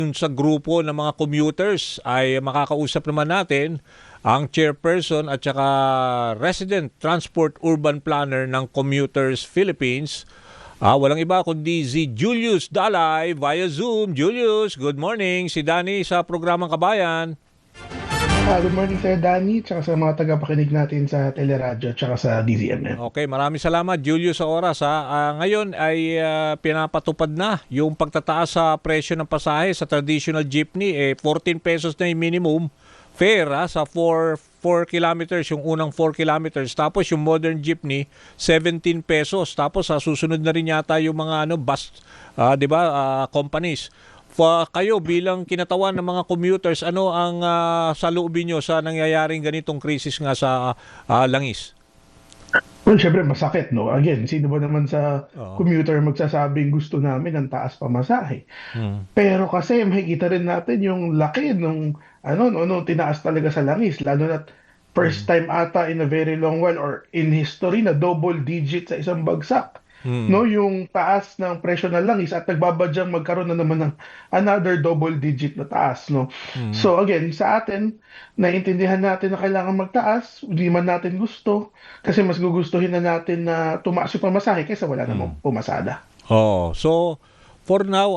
Sa grupo ng mga commuters ay makakausap naman natin ang chairperson at saka resident transport urban planner ng Commuters Philippines. Walang iba kundi si Julius Dalay via Zoom. Julius, good morning. Si Danny sa programang Kabayan. Good morning Sir Danny, tsaka sa mga tagapakinig natin sa Teleradyo, tsaka sa DZMM. Okay, maraming salamat Julius sa oras. Ngayon ay pinapatupad na yung pagtataas sa presyo ng pasahe sa traditional jeepney. 14 pesos na yung minimum fare sa 4 kilometers, yung unang 4 kilometers. Tapos yung modern jeepney, 17 pesos. Tapos susunod na rin yata yung mga bus, 'di ba, companies. Kayo bilang kinatawan ng mga commuters, ano ang saloobin nyo sa nangyayaring ganitong krisis nga sa langis? Well, syempre masakit, no? Again, sino ba naman sa Oo. commuter magsasabing gusto namin ng taas pamasahe? Hmm. Pero kasi makikita rin natin yung laki nung tinaas talaga sa langis, lalo na first Hmm. time ata in a very long while or in history na double digit sa isang bagsak. Hmm. No, yung taas ng presyo ng langis at nagbabadyang magkaroon na naman ng another double digit na taas, no. Hmm. So again, sa atin, naiintindihan natin na kailangan magtaas, hindi man natin gusto, kasi mas gugustuhin na natin na tumaas yung pamasahe kaysa wala namang Hmm. pumasada. Oh, so for now,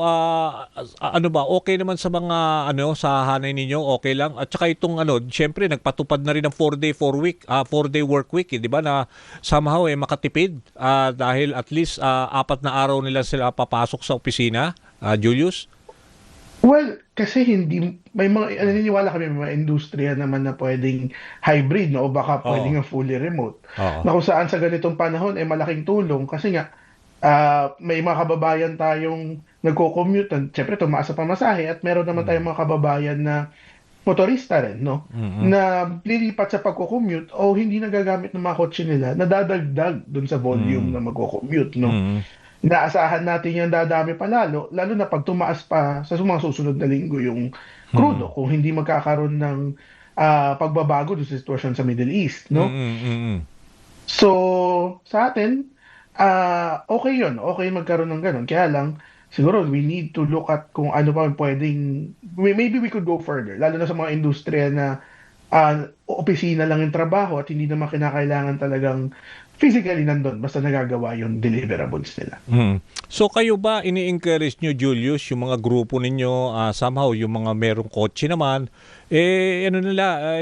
ano ba, okay naman sa mga sa hanay ninyo, okay lang. At saka itong syempre nagpatupad na rin ng 4-day 4-day work week, 'di ba, na somehow makatipid dahil at least 4 na araw nila sila papasok sa opisina, Julius. Well, kasi hindi may mga naniniwala kami may mga industriya naman na pwedeng hybrid, no, o baka Oo. pwedeng fully remote. Oo. Na kung saan sa ganitong panahon ay malaking tulong kasi nga may mga kababayan tayong nagko-commute, siyempre tumaas sa pamasahe, at meron naman Mm. tayong mga kababayan na motorista rin, no, Mm. na lilipat sa pagko-commute o hindi nagagamit ng mga kotse nila, nadadagdag dun sa volume Mm. na magko-commute, no. Mm. Inaasahan natin yung dadami pa lalo na pag tumaas pa sa mga susunod na linggo yung Mm. krudo kung hindi magkakaroon ng pagbabago dun sa sitwasyon sa Middle East, Mm. no. Mm. So, sa atin, okay yun, okay magkaroon ng gano'n. Kaya lang, siguro we need to look at kung ano pa pwedeng, maybe we could go further, lalo na sa mga industriya na opisina lang yung trabaho at hindi naman kinakailangan talagang physically nandun, basta nagagawa yung deliverables nila. Mm. So kayo ba ini-encourage nyo, Julius, yung mga grupo ninyo, somehow yung mga merong kotse naman,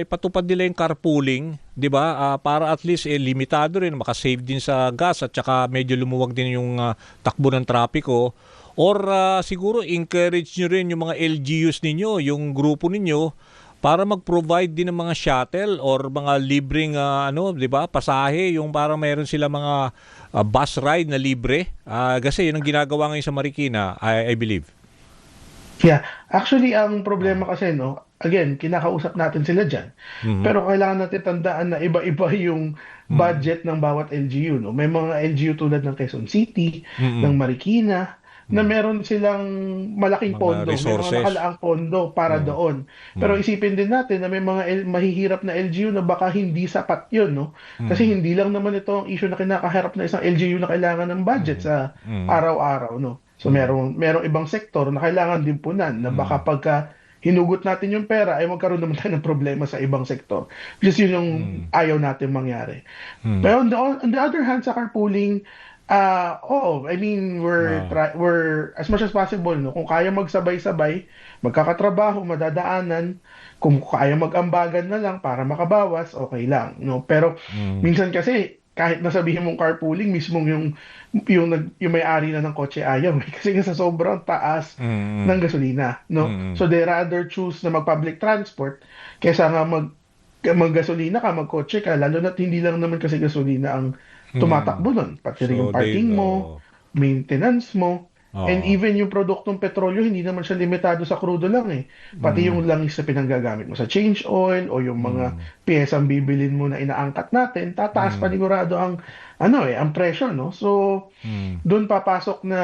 ipatupad nila yung carpooling, 'di ba? Para at least limitado rin, makasave din sa gas at saka medyo lumuwag din yung takbo ng trapiko. Or siguro encourage nyo rin yung mga LGUs ninyo, yung grupo ninyo, para mag-provide din ng mga shuttle or mga libreng 'di ba, pasahe, yung parang mayroon sila mga bus ride na libre. Kasi yun ang ginagawa ngayon sa Marikina, I believe. Yeah, actually ang problema Oh. kasi, no, again, kinakausap natin sila diyan. Mhm. Pero kailangan natin tandaan na iba-iba yung Mm. budget ng bawat LGU, no. May mga LGU tulad ng Quezon City, ng Mm. Marikina, na Mm. meron silang malaking Mga pondo, may mga resources. nakalaang pondo para Oo. doon. Pero Mm. isipin din natin na may mga mahihirap na LGU na baka hindi sapat 'yun, no. Kasi Mm. hindi lang naman ito ang issue na kinakaharap na isang LGU na kailangan ng budget Mm. sa Mm. araw-araw, no. So Mm. merong ibang sektor na kailangan din punan na baka Mm. pagka hinugot natin yung pera ay magkaroon naman tayo ng problema sa ibang sektor. Kasi yun yung Mm. ayaw natin mangyari. Mm. Pero on the other hand, sa carpooling, oo, I mean, Ah. we're as much as possible, no? Kung kaya magsabay-sabay, magkakatrabaho, madadaanan, kung kaya mag-ambagan na lang para makabawas, okay lang, no? Pero Mm. minsan kasi kahit nasabihin mong carpooling, mismong yung may-ari na ng kotse ayaw, eh. Kasi nga sa sobrang taas ng Mm. gasolina, no? Mm. So they rather choose na mag-public transport kaysa nga maggasolina ka, magkotse ka, lalo na't hindi lang naman kasi gasolina ang Mm. tumatakbo nun, pati rin So yung parking mo, maintenance mo, and oo. even yung produktong petrolyo, hindi naman siya limitado sa crudo lang, eh. Pati Mm. yung langis na pinanggagamit mo sa change oil o yung mga Mm. piyesang bibilin mo na inaangkat natin, tataas Mm. panigurado ang ang presyo, no? So Mm. doon papasok na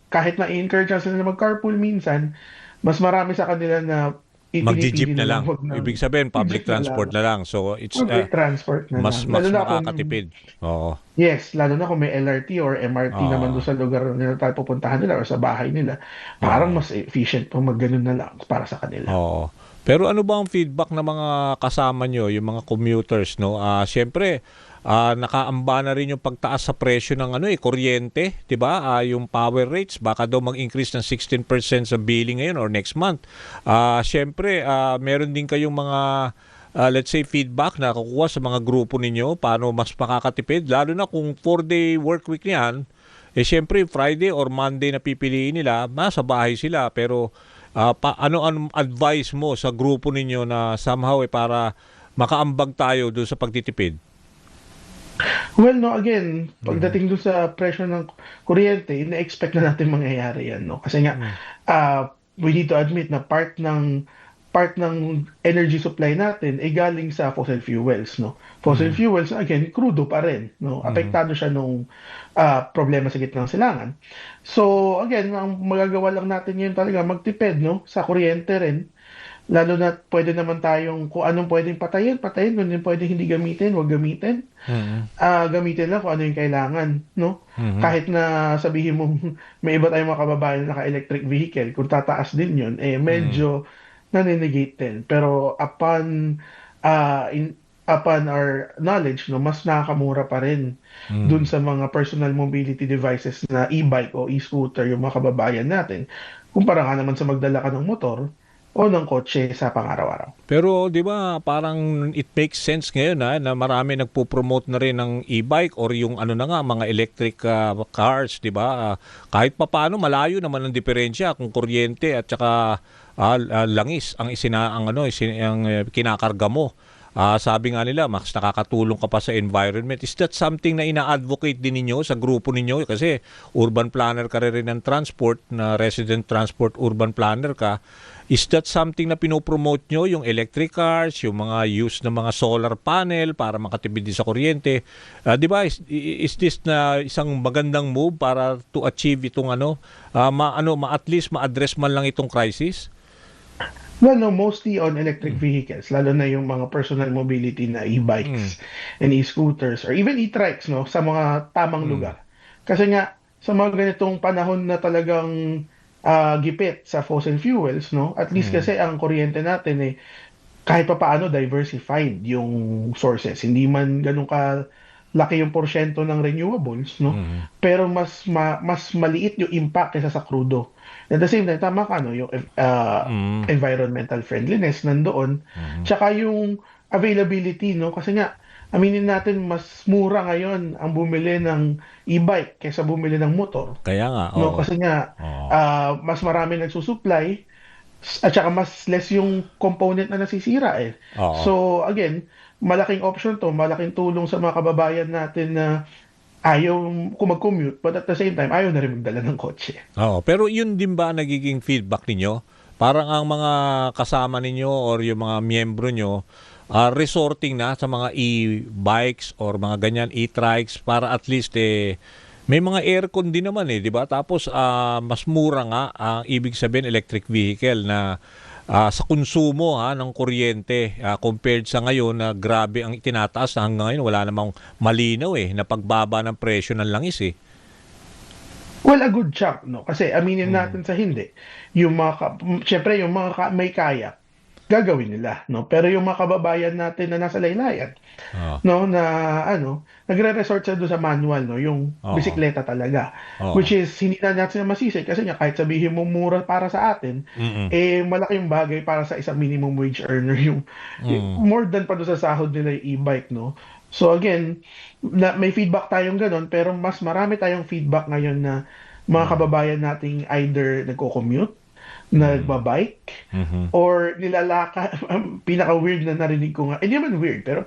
kahit na i-encourage sila na mag-carpool minsan, mas marami sa kanila na Magji-jeep pinipili na na lang lang. wag ng Ibig sabihin, public jeep na lang. transport na lang. So, it's Public transport na mas lang. Lalo na kung makakatipid. Oo. yes, lalo na kung may LRT or MRT naman Oo. doon sa lugar nila tayo pupuntahan nila or sa bahay nila, parang Oo. mas efficient pa magganun na lang para sa kanila. Oo. Pero ano ba ang feedback ng mga kasama nyo, yung mga commuters, no? Siyempre, nakaamba na rin yung pagtaas sa presyo ng kuryente, 'di ba? Yung power rates baka daw mag-increase ng 16% sa billing ngayon or next month. Siyempre, meron din kayong mga let's say feedback na kukuha sa mga grupo ninyo paano mas makakatipid lalo na kung 4-day work week niyan. Siyempre Friday or Monday na pipiliin nila, nasa bahay sila pero ano ang advice mo sa grupo ninyo na somehow para makaambag tayo doon sa pagtitipid? Well, no, again, pagdating doon sa presyo ng kuryente, ina-expect na natin mangyayari yan, no? Kasi nga, we need to admit na part ng energy supply natin ay galing sa fossil fuels, no? Fossil fuels, again, crudo pa rin, no? Apektado siya nung problema sa gitnang silangan. So, again, ang magagawa lang natin yun talaga magtipid, no? Sa kuryente rin. Lalo na pwede naman tayong kung anong pwedeng patayin, kung anong pwedeng hindi gamitin, huwag gamitin. Gamitin lang kung ano yung kailangan, no? Kahit na sabihin mo may iba tayong mga kababayan na naka-electric vehicle, kung tataas din yun, medyo naninegate din. Pero upon our knowledge, no, mas nakakamura pa rin dun sa mga personal mobility devices na e-bike o e-scooter yung mga kababayan natin. Kumpara nga naman sa magdala ka ng motor o ng kotse sa pang-araw-araw. Pero 'di ba parang it makes sense ngayon na marami nagpo-promote na rin ng e-bike or yung ano na nga mga electric cars, 'di ba? Kahit papaano malayo naman ang diferensya kung kuryente at saka langis ang kinakarga mo. Sabi nga nila, mas nakakatulong ka pa sa environment. Is that something na ina-advocate din ninyo sa grupo ninyo? Kasi urban planner ka rin ng transport, na resident transport urban planner ka. Is that something na pinopromote nyo, yung electric cars, yung mga use ng mga solar panel para makatipid din sa kuryente? Di ba, is this na isang magandang move para to achieve itong at least ma-address man lang itong crisis? Well, no, mostly on electric vehicles, lalo na yung mga personal mobility na e-bikes and e-scooters or even e-trikes, no, sa mga tamang lugar. Kasi nga, sa mga ganitong panahon na talagang gipit sa fossil fuels, no, at least kasi ang kuryente natin kahit pa paano diversified yung sources. Hindi man ganun ka laki yung porsyento ng renewables, no? Pero mas maliit yung impact kaysa sa crudo. At the same time, tama ka, no? Yung environmental friendliness nandoon. Tsaka yung availability, no? Kasi nga, aminin natin, mas mura ngayon ang bumili ng e-bike kaysa bumili ng motor. Kaya nga, No? Kasi nga, mas marami nagsusupply at saka mas less yung component na nasisira So, again, malaking option to, malaking tulong sa mga kababayan natin na ayaw mag-commute, but at the same time, ayaw na rin magdala ng kotse. Pero yun din ba nagiging feedback ninyo? Parang ang mga kasama ninyo or yung mga miyembro nyo resorting na sa mga e-bikes or mga ganyan e-trikes para at least may mga aircon din naman di ba? Tapos mas mura nga ang ibig sabihin electric vehicle na sa konsumo ng kuryente compared sa ngayon na grabe ang itinataas na hanggang ngayon wala namang malinaw na pagbaba ng presyo ng langis Well, a good chunk, no? Kasi aminin natin sa hindi. Siyempre, yung mga may kaya, gagawin nila, no? Pero yung mga kababayan natin na nasa laylayan, no, na nagre-resort sa doon sa manual, no, yung bisikleta talaga. Which is hindi na natin masisi kasi nga kahit sabihin mo mura para sa atin, malaking bagay para sa isang minimum wage earner yung more than pa doon sa sahod nila yung e-bike, no. So again, may feedback tayong ganun, pero mas marami tayong feedback ngayon na mga kababayan nating either nagko-commute, nagbabike, or pinaka-weird na narinig ko nga, hindi naman weird, pero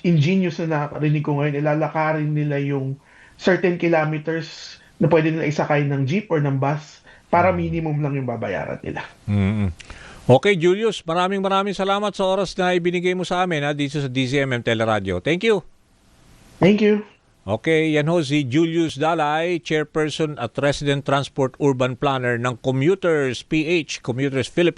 ingenious na narinig ko ngayon, ilalakarin nila yung certain kilometers na pwede nila isakay ng jeep or ng bus para minimum lang yung babayaran nila. Okay, Julius, maraming salamat sa oras na ibinigay mo sa amin dito sa DZMM Teleradio. Thank you. Thank you. Okay, yan ho si Julius Dalay, Chairperson at Resident Transport Urban Planner ng Commuters PH, Commuters Philippines.